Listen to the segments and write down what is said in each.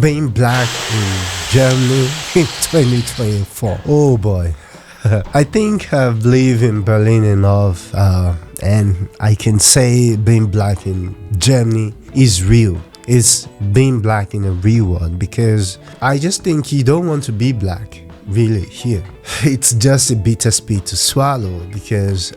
being black in Germany in 2024. Oh boy. I think I've lived in Berlin enough, and I can say being black in Germany is real. It's being black in a real world, because I just think you don't want to be black really here. It's just a bittersweet to swallow, because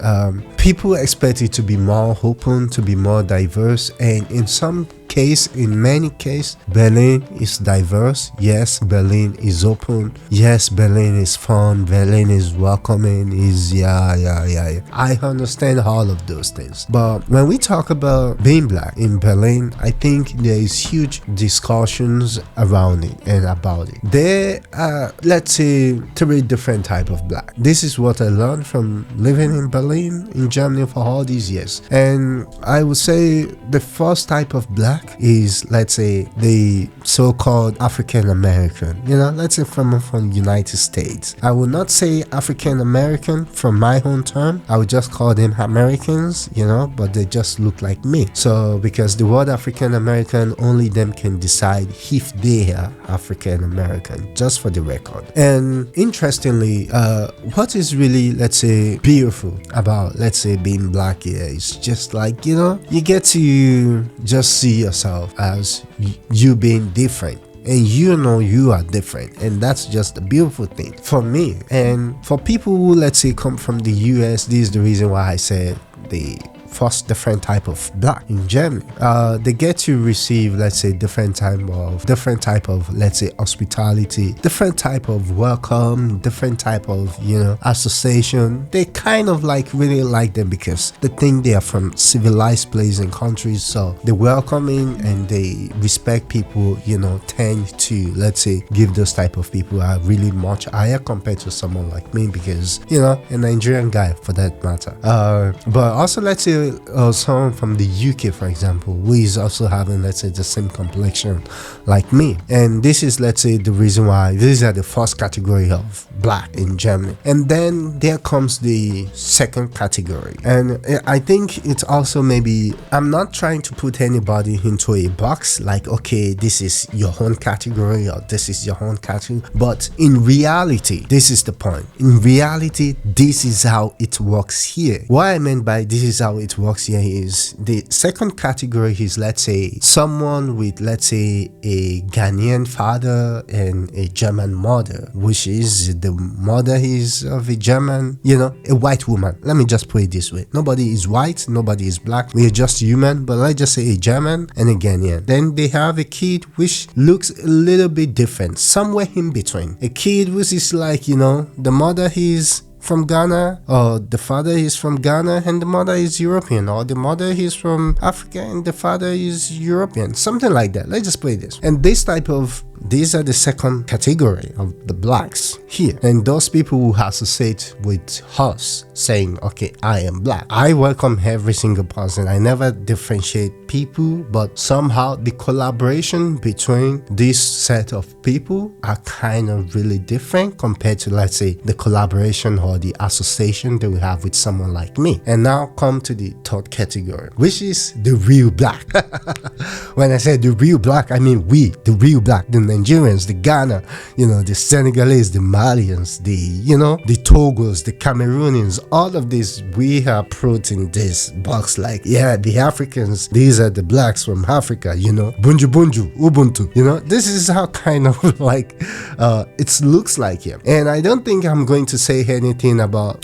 people expect it to be more open, to be more diverse, and in many cases, Berlin is diverse. Yes, Berlin is open. Yes, Berlin is fun. Berlin is welcoming. I understand all of those things. But when we talk about being black in Berlin, I think there is huge discussions around it and about it. There are, let's say, 3 different types of black. This is what I learned from living in Berlin, in Germany for all these years. And I would say the first type of black is, let's say, the so-called African American. Let's say from United States. I would not say African American from my own term. I would just call them Americans, but they just look like me. So because the word African American, only them can decide if they are African American, just for the record. And interestingly, what is really, let's say, beautiful about, let's say, being black here is just like, you get to just see yourself as you being different, and you are different, and that's just a beautiful thing for me. And for people who, let's say, come from the US, this is the reason why I said the first different type of black in Germany. They get to receive, let's say, different type of let's say hospitality, different type of welcome, different type of association. They kind of really like them because they think they are from civilized places and countries, so they welcoming and they respect people. Tend to, let's say, give those type of people are really much higher compared to someone like me, because a Nigerian guy for that matter. But also, let's say, someone from the UK, for example, who is also having, let's say, the same complexion like me. And this is, let's say, the reason why these are the first category of black in Germany. And then there comes the second category. And I think it's also, maybe, I'm not trying to put anybody into a box like, okay, this is your own category or this is your own category. But in reality, this is the point. In reality, this is how it works here. What I meant by this is how it works here is the second category is, let's say, someone with, let's say, a Ghanaian father and a German mother, which is the mother is of a German, a white woman. Let me just put it this way. Nobody is white, nobody is black. We are just human, but let's just say a German and a Ghanaian. Then they have a kid which looks a little bit different, somewhere in between. A kid which is like, the mother is from Ghana, or the father is from Ghana and the mother is European, or the mother is from Africa and the father is European, something like that. Let's just play this. And these are the second category of the blacks here, and those people who associate with us saying, okay, I am black. I welcome every single person. I never differentiate people, but somehow the collaboration between this set of people are kind of really different compared to, let's say, the collaboration or the association that we have with someone like me. And now come to the third category, which is the real black. When I say the real black, I mean the real black, the Nigerians, the Ghana, the Senegalese, the Malians, the Togos, the Cameroonians, all of this, we are put in this box like, the Africans, these are the blacks from Africa, Bunju Bunju, Ubuntu, this is how kind of it looks like here. And I don't think I'm going to say anything about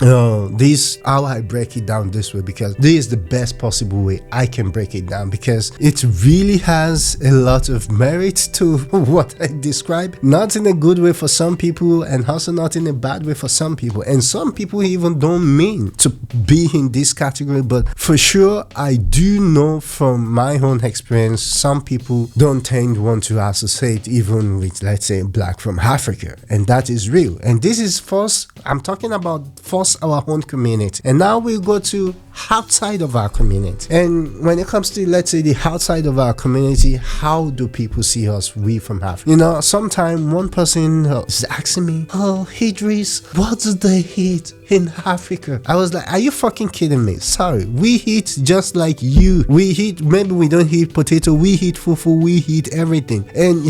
this, how I break it down this way, because this is the best possible way I can break it down, because it really has a lot of merit to what I describe, not in a good way for some people and also not in a bad way for some people, and some people even don't mean to be in this category. But for sure, I do know from my own experience, some people don't tend to want to associate even with, let's say, black from Africa, and that is real. And this is first, I'm talking about first our own community, and now we go to outside of our community. And when it comes to, let's say, the outside of our community, how do people see us, we from Africa? Sometimes one person is asking me, oh, Idris, what do they eat in Africa? I was like, are you fucking kidding me? Sorry, we eat just like you. We eat, maybe we don't eat potato, we eat fufu, we eat everything. And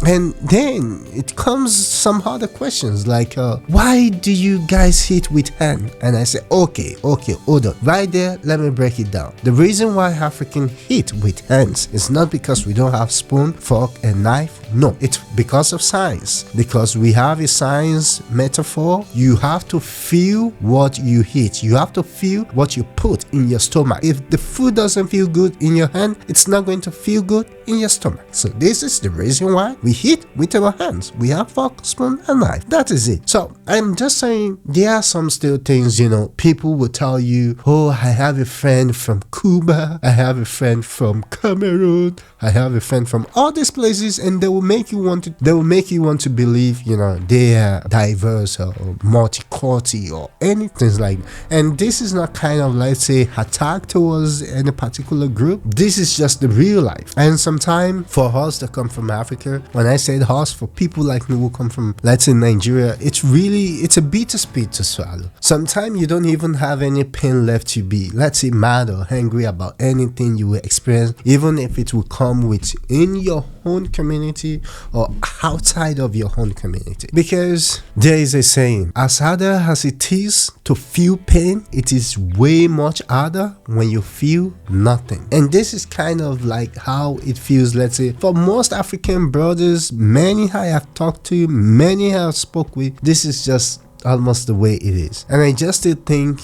And then it comes some other questions like, why do you guys hit with hand? And I say, okay, hold on. Right there, let me break it down. The reason why African hit with hands is not because we don't have spoon, fork, and knife. No, it's because of science. Because we have a science metaphor. You have to feel what you hit. You have to feel what you put in your stomach. If the food doesn't feel good in your hand, it's not going to feel good in your stomach. So this is the reason why we hit with our hands. We have fork, spoon, and knife. That is it. So I'm just saying there are some still things, people will tell you, oh, I have a friend from Cuba, I have a friend from Cameroon, I have a friend from all these places, and they will make you want to believe, they are diverse or multi-culti or anything like that. And this is not kind of, let's say, attack towards any particular group. This is just the real life. And sometimes for us that come from Africa, when I say us, for people like me who come from, let's say, Nigeria, it's a bitter spirit to swallow. Sometimes you don't even have any pain left to be, let's say, mad or angry about anything you will experience, even if it will come within your own community or outside of your own community. Because there is a saying, as harder as it is to feel pain, it is way much harder when you feel nothing. And this is kind of like how it feels, let's say, for most African brothers, many I have talked to, many I have spoke with, this is just almost the way it is. And I just still think,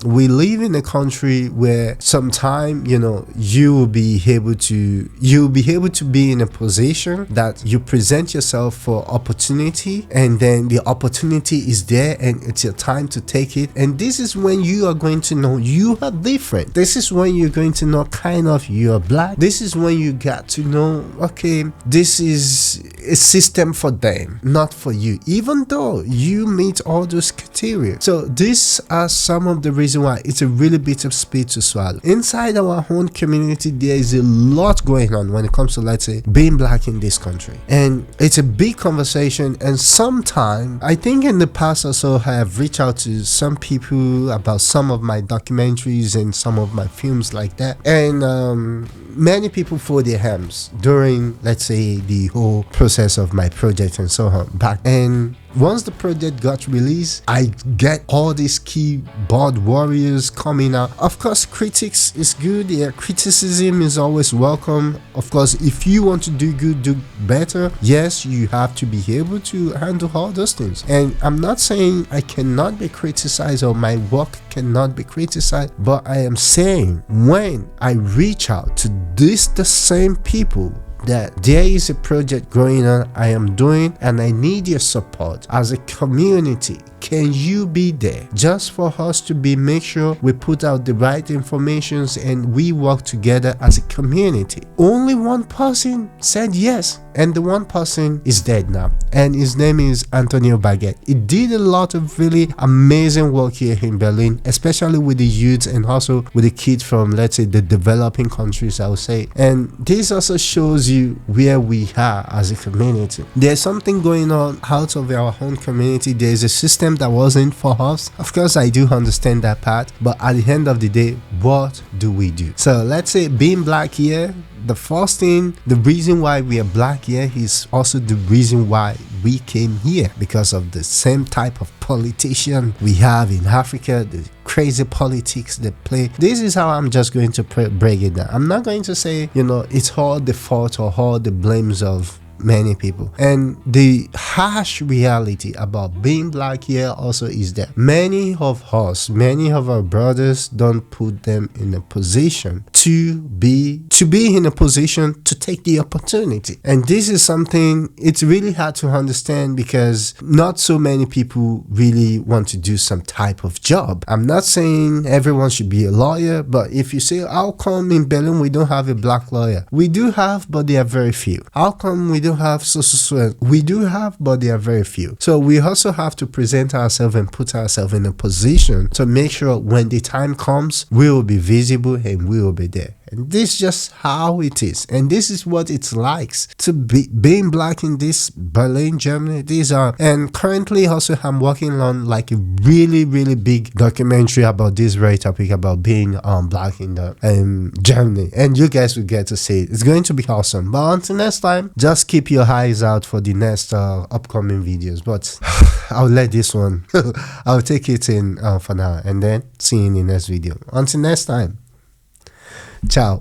we live in a country where sometime, you will be able to be in a position that you present yourself for opportunity, and then the opportunity is there and it's your time to take it. And this is when you are going to know you are different. This is when you're going to know kind of you are black. This is when you got to know, okay, this is a system for them, not for you, even though you meet all those criteria. So these are some of the reasons why it's a really bitter spirit to swallow. Inside our own community, there is a lot going on when it comes to, let's say, being black in this country, and it's a big conversation. And sometimes I think in the past also I have reached out to some people about some of my documentaries and some of my films like that, and many people fold their hands during, let's say, the whole process of my project and so on back. And once the project got released, I get all these keyboard warriors coming out. Of course, critics is good. Yeah, criticism is always welcome. Of course, if you want to do good, do better. Yes, you have to be able to handle all those things. And I'm not saying I cannot be criticized or my work cannot be criticized, but I am saying when I reach out to the same people that there is a project going on I am doing and I need your support as a community, can you be there just for us to make sure we put out the right informations and we work together as a community? Only one person said yes, and the one person is dead now, and his name is Antonio Baguette. He did a lot of really amazing work here in Berlin, especially with the youth and also with the kids from, let's say, the developing countries, I would say. And this also shows you where we are as a community. There's something going on out of our own community. There's a system that wasn't for us. Of course, I do understand that part, but at the end of the day, what do we do? So let's say being black here, the first thing, the reason why we are black here is also the reason why we came here, because of the same type of politician we have in Africa, the crazy politics they play. This is how I'm just going to break it down. I'm not going to say, it's all the fault or all the blames of many people. And the harsh reality about being black here also is that many of our brothers don't put them in a position to be in a position to take the opportunity. And this is something it's really hard to understand, because not so many people really want to do some type of job. I'm not saying everyone should be a lawyer, but if you say, how come in Berlin we don't have a black lawyer? We do have, but they are very few. How come we don't have so? We do have, but they are very few. So we also have to present ourselves and put ourselves in a position to make sure when the time comes, we will be visible and we will be there. And this is just how it is. And this is what it's like to be being black in this Berlin, Germany. These are, and currently also I'm working on like a really, really big documentary about this very topic, about being black in the Germany. And you guys will get to see it. It's going to be awesome. But until next time, just keep your eyes out for the next upcoming videos. But I'll let this one, I'll take it in for now, and then see you in the next video. Until next time, ciao.